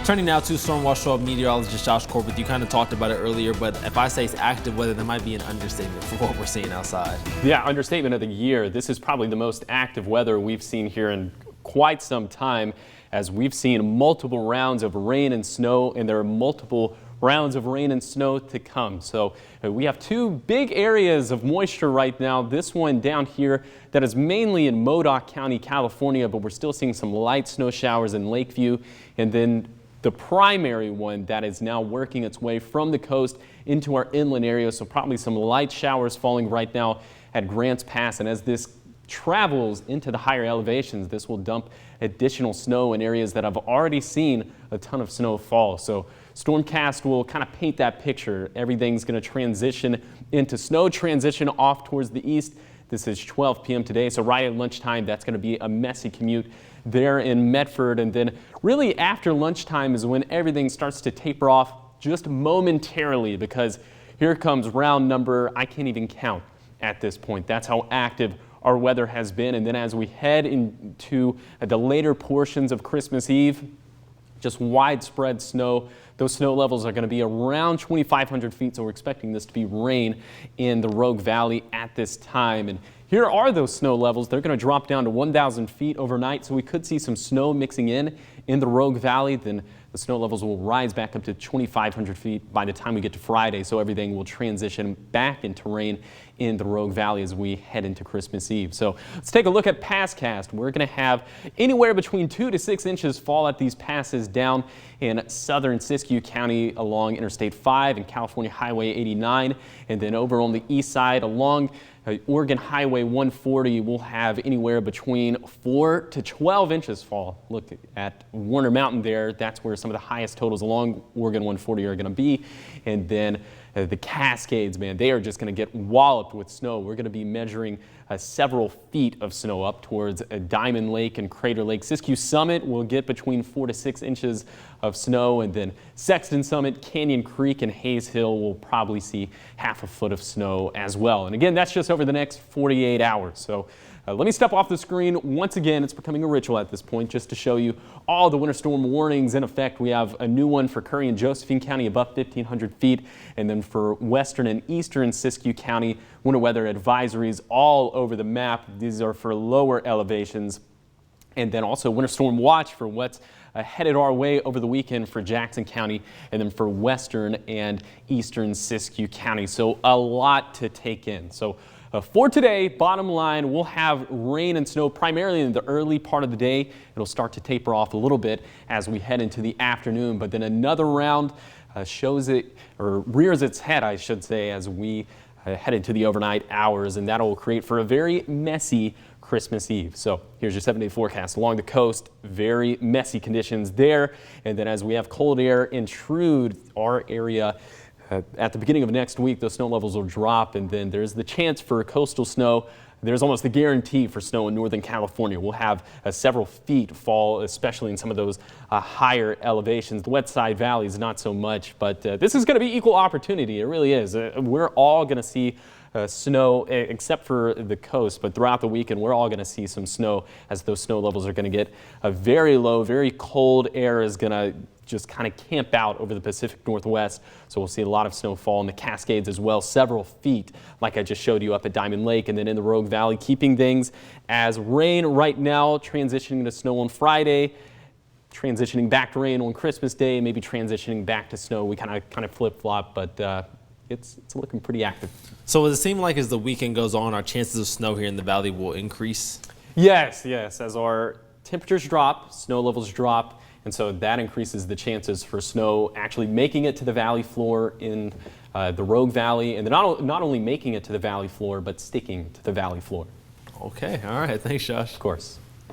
Turning now to Storm Watch 12 meteorologist Josh Corbett. You kind of talked about it earlier, but if I say it's active weather, that might be an understatement for what we're seeing outside. Yeah, understatement of the year. This is probably the most active weather we've seen here in quite some time, as we've seen multiple rounds of rain and snow, and there are multiple rounds of rain and snow to come. So we have two big areas of moisture right now. This one down here that is mainly in Modoc County, California, but we're still seeing some light snow showers in Lakeview. And then the primary one that is now working its way from the coast into our inland area. So probably some light showers falling right now at Grants Pass. And as this travels into the higher elevations, this will dump additional snow in areas that have already seen a ton of snow fall. So Stormcast will kind of paint that picture. Everything's going to transition into snow, transition off towards the east. This is 12 p.m. today, so right at lunchtime, that's going to be a messy commute there in Medford. And then really after lunchtime is when everything starts to taper off just momentarily, because here comes round number, I can't even count at this point. That's how active our weather has been. And then as we head into the later portions of Christmas Eve, just widespread snow. Those snow levels are going to be around 2,500 feet, so we're expecting this to be rain in the Rogue Valley at this time. And here are those snow levels. They're going to drop down to 1,000 feet overnight, so we could see some snow mixing in the Rogue Valley. Then the snow levels will rise back up to 2,500 feet by the time we get to Friday, so everything will transition back into rain in the Rogue Valley as we head into Christmas Eve. So let's take a look at Passcast. We're going to have anywhere between 2 to 6 inches fall at these passes down in southern Siskiyou County along Interstate 5 and California Highway 89. And then over on the east side along Oregon Highway 140, we'll have anywhere between 4 to 12 inches fall. Look at Warner Mountain there. That's where some of the highest totals along Oregon 140 are going to be. And then the Cascades, man, they are just going to get walloped with snow. We're going to be measuring several feet of snow up towards Diamond Lake and Crater Lake. Siskiyou Summit will get between 4 to 6 inches of snow, and then Sexton Summit, Canyon Creek, and Hayes Hill will probably see half a foot of snow as well. And again, that's just over the next 48 hours. So let me step off the screen. Once again, it's becoming a ritual at this point just to show you all the winter storm warnings in effect. We have a new one for Curry and Josephine County above 1,500 feet. And then for western and eastern Siskiyou County, winter weather advisories all over the map. These are for lower elevations. And then also winter storm watch for what's headed our way over the weekend for Jackson County, and then for western and eastern Siskiyou County. So a lot to take in. So for today, bottom line, we'll have rain and snow primarily in the early part of the day. It'll start to taper off a little bit as we head into the afternoon, but then another round shows it, or rears its head, I should say, as we head into the overnight hours, and that'll create for a very messy Christmas Eve. So here's your 7-day forecast along the coast. Very messy conditions there, and then as we have cold air intrude our area at the beginning of next week, those snow levels will drop, and then there's the chance for coastal snow. There's almost a guarantee for snow in Northern California. We'll have several feet fall, especially in some of those higher elevations. The West Side Valleys, not so much, but this is going to be equal opportunity. It really is. We're all going to see snow, except for the coast, but throughout the weekend, we're all going to see some snow as those snow levels are going to get very low. Very cold air is going to just kind of camp out over the Pacific Northwest. So we'll see a lot of snowfall in the Cascades as well, several feet, like I just showed you up at Diamond Lake and then in the Rogue Valley, keeping things as rain right now, transitioning to snow on Friday, transitioning back to rain on Christmas Day, maybe transitioning back to snow. We kind of flip-flop, but it's looking pretty active. So does it seem like as the weekend goes on, our chances of snow here in the valley will increase? Yes. As our temperatures drop, snow levels drop, and so that increases the chances for snow actually making it to the valley floor in the Rogue Valley, and not only making it to the valley floor, but sticking to the valley floor. Okay. All right. Thanks, Josh. Of course.